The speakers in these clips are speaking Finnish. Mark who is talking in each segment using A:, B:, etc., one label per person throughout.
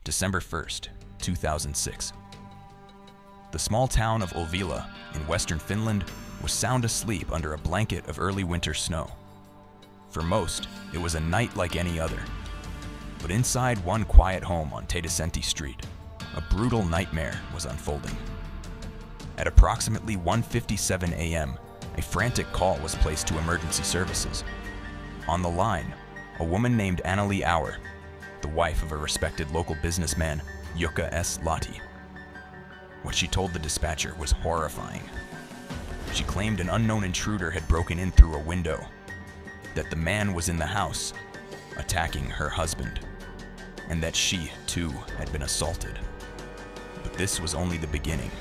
A: December 1st, 2006. The small town of Ulvila in western Finland was sound asleep under a blanket of early winter snow. For most, it was a night like any other. But inside one quiet home on Tedesenti Street, a brutal nightmare was unfolding. At approximately 1:57 a.m., a frantic call was placed to emergency services. On the line, a woman named Annalie Auer, the wife of a respected local businessman, Jukka S. Lahti. What she told the dispatcher was horrifying. She claimed an unknown intruder had broken in through a window, that the man was in the house, attacking her husband, and that she, too, had been assaulted. But this was only the beginning.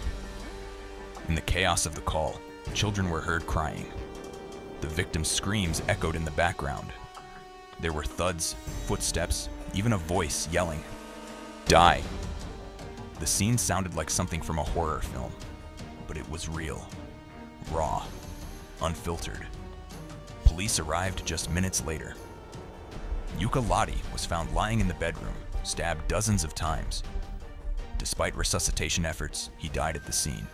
A: In the chaos of the call, children were heard crying. The victim's screams echoed in the background. There were thuds, footsteps, even a voice yelling, "Die!" The scene sounded like something from a horror film, but it was real, raw, unfiltered. Police arrived just minutes later. Jukka Lahti was found lying in the bedroom, stabbed dozens of times. Despite resuscitation efforts, he died at the scene.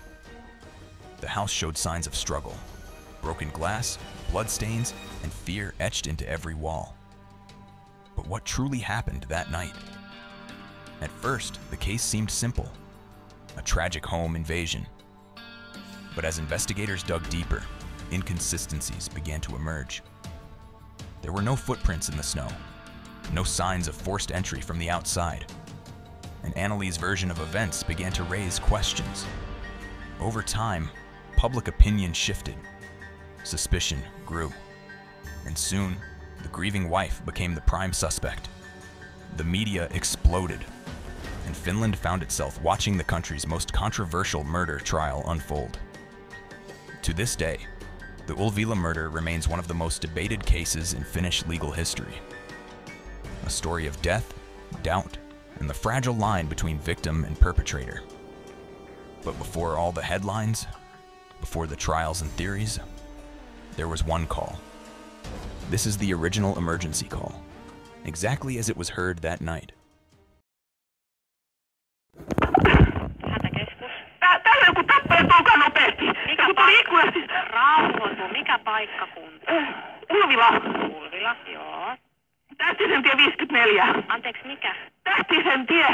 A: The house showed signs of struggle. Broken glass, bloodstains, and fear etched into every wall. But what truly happened that night? At first, the case seemed simple, a tragic home invasion. But as investigators dug deeper, inconsistencies began to emerge. There were no footprints in the snow, no signs of forced entry from the outside, and Annalie's version of events began to raise questions. Over time, public opinion shifted, suspicion grew, and soon, the grieving wife became the prime suspect. The media exploded, and Finland found itself watching the country's most controversial murder trial unfold. To this day, the Ulvila murder remains one of the most debated cases in Finnish legal history. A story of death, doubt, and the fragile line between victim and perpetrator. But before all the headlines, before the trials and theories, there was one call. This is the original emergency call, exactly as it was heard that night.
B: Hätäkeskus.
C: Täällä joku tappaa, tulkaa nopeasti.
B: Mikä
C: Joku tuli ikkunasta.
B: Rauhoitu. Mikä paikkakunta?
C: Ulvila.
B: Ulvila, joo.
C: Tähtisen tie 54.
B: Anteeksi, mikä?
C: Tähtisen tie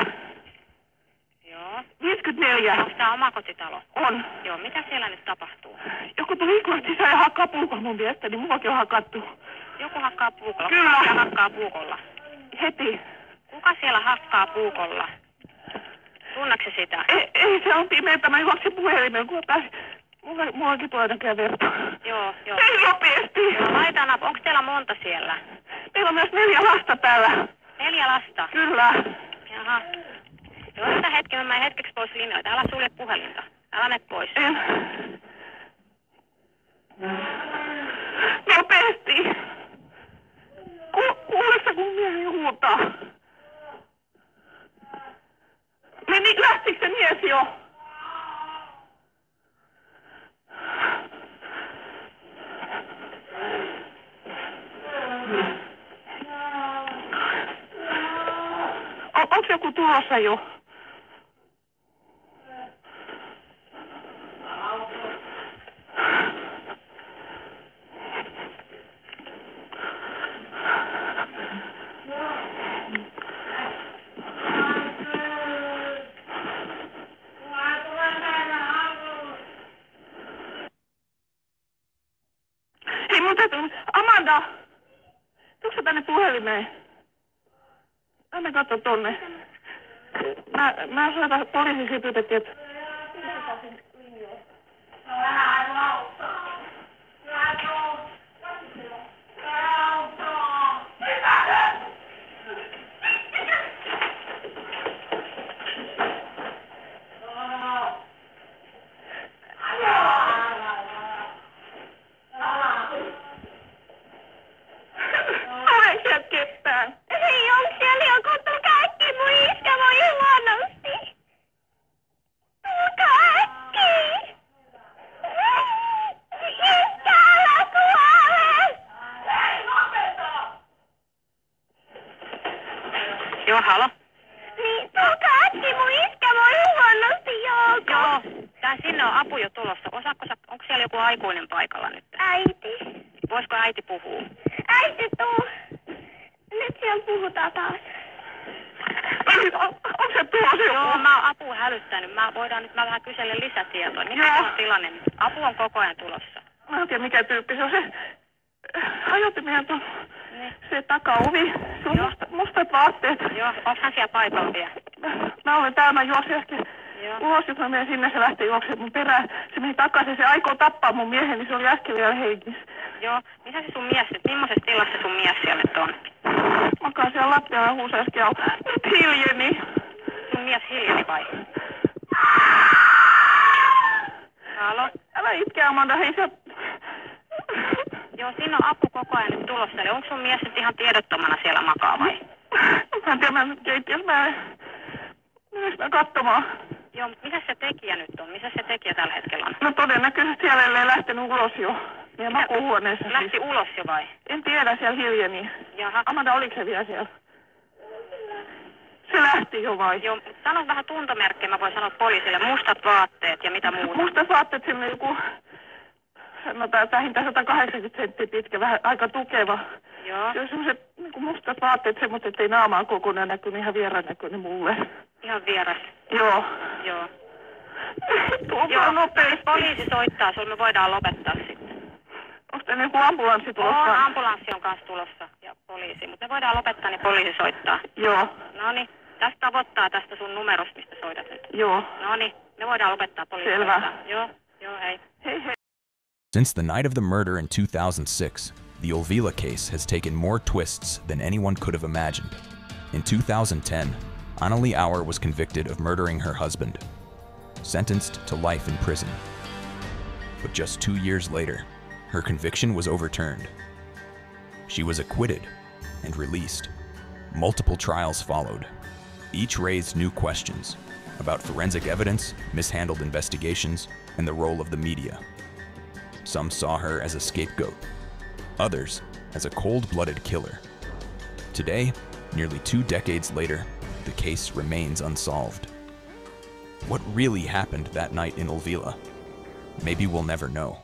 B: Joo.
C: 54.
B: Onko tää omakotitalo?
C: On.
B: Joo, mitä siellä nyt tapahtuu?
C: Joku tuli ikkunasta sisään ja hakkaa puukolla mun viestä, niin muakin on hakattu.
B: Joku hakkaa puukolla.
C: Kyllä.
B: Kuka siellä hakkaa puukolla?
C: Heti.
B: Kuka siellä hakkaa puukolla? Tunneeko se sitä?
C: Ei se on pimeätä. Mä juoksin puhelimeen, kun mullakin tulee näköjään verta.
B: Joo.
C: Ei nopeasti.
B: Joo, laita nap. Onko teillä monta siellä?
C: Meillä on myös 4 lasta täällä.
B: 4 lasta?
C: Kyllä.
B: Jaha. Joo, ota hetki. Mä menen hetkeksi pois linjoilta. Älä sulje puhelinta. Älä mene pois.
C: En. Nopeasti. Kuulessa kun mieheni huutaa. Lähtikö se mies jo? Onko joku tulossa jo? Hei, mun täytyy... Amanda! Tuutko sä tänne puhelimeen? Anna katso tonne. Mä soitan poliisiksi pyydettiin, että...
D: Hei, onko siellä joku? Tulkaa äkkiä, mun iskä voi huonosti. Tulkaa äkkiä.
B: apu jo tulossa. Onko siellä joku aikuinen paikalla nyt?
D: Äiti.
B: Voisiko äiti puhua?
D: Äiti, tuu. Nyt siellä puhutaan taas.
C: On se tuossa joku?
B: Joo, mä oon apua hälyttänyt. Mä vähän kyselen lisätietoa. Mikä on tilanne nyt? Apu on koko ajan tulossa.
C: Mä en tiedä mikä tyyppi se on se. Hajotimien tuon. Se takaovi. Se on mustat vaatteet.
B: Joo, onko hän siellä paikalla vielä?
C: Mä olen täällä, mä juosin äsken ulos, jos mä menen sinne, se lähtee juoksemaan mun perään. Se meni takaisin, se aikoo tappaa mun miehen, niin se oli äsken vielä hengissä.
B: Joo, missä se sun mies nyt? Millaisessa tilassa sun mies siellä nyt on?
C: Makaa siellä lattialla ja huusi äsken auto. Nyt hiljeni.
B: Sun mies hiljeni vai? Halo?
C: Älä itke, Amanda, hei sä...
B: Joo, siinä on apu koko ajan nyt tulossa. Eli onko sun mies nyt ihan tiedottomana siellä makaa vai?
C: Mä en tiedä, mä nyt keittiössä, meneekö mä katsomaan?
B: Joo, mutta missä se tekijä nyt on? Missä se tekijä tällä hetkellä on?
C: No todennäköisesti siellä ei lähtenyt ulos jo. Meidän makuuhuoneessa
B: Lähti
C: siis.
B: ulos jo vai?
C: En tiedä, siellä hiljeni.
B: Jaha.
C: Amanda, oliko se vielä siellä? Se lähti jo vai?
B: Joo, sano vähän tuntomerkkejä, mä voin sanoa poliisille. Mustat vaatteet ja mitä muuta.
C: Mustat vaatteet, siinä on joku... Sanotaan, että vähintään 180 senttiä pitkä, vähän aika tukeva.
B: Joo.
C: Se on semmoiset niin mustat vaatteet, semmoiset, ettei naamaa kokonaan näkynyt, ihan vieraan näköinen mulle.
B: Ihan vieras.
C: Joo.
B: Joo.
C: Tulkaa nopeasti.
B: Poliisi soittaa, sulla me voidaan lopettaa sitten.
C: Onko teillä joku ambulanssi tulossa?
B: On, ambulanssi on kanssa tulossa ja poliisi, mutta me voidaan lopettaa, niin poliisi soittaa.
C: Joo.
B: Noniin, tästä tavoittaa tästä sun numerosta, mistä soitat nyt.
C: Joo.
B: Noniin, me voidaan lopettaa, poliisi
C: Selvä.
B: soittaa. Joo, hei.
C: Hei hei.
A: Since the night of the murder in 2006, the Olvila case has taken more twists than anyone could have imagined. In 2010, Annalie Auer was convicted of murdering her husband, sentenced to life in prison. But just 2 years later, her conviction was overturned. She was acquitted and released. Multiple trials followed. Each raised new questions about forensic evidence, mishandled investigations, and the role of the media. Some saw her as a scapegoat, others as a cold-blooded killer. Today, nearly 2 decades later, the case remains unsolved. What really happened that night in Olvila? Maybe we'll never know.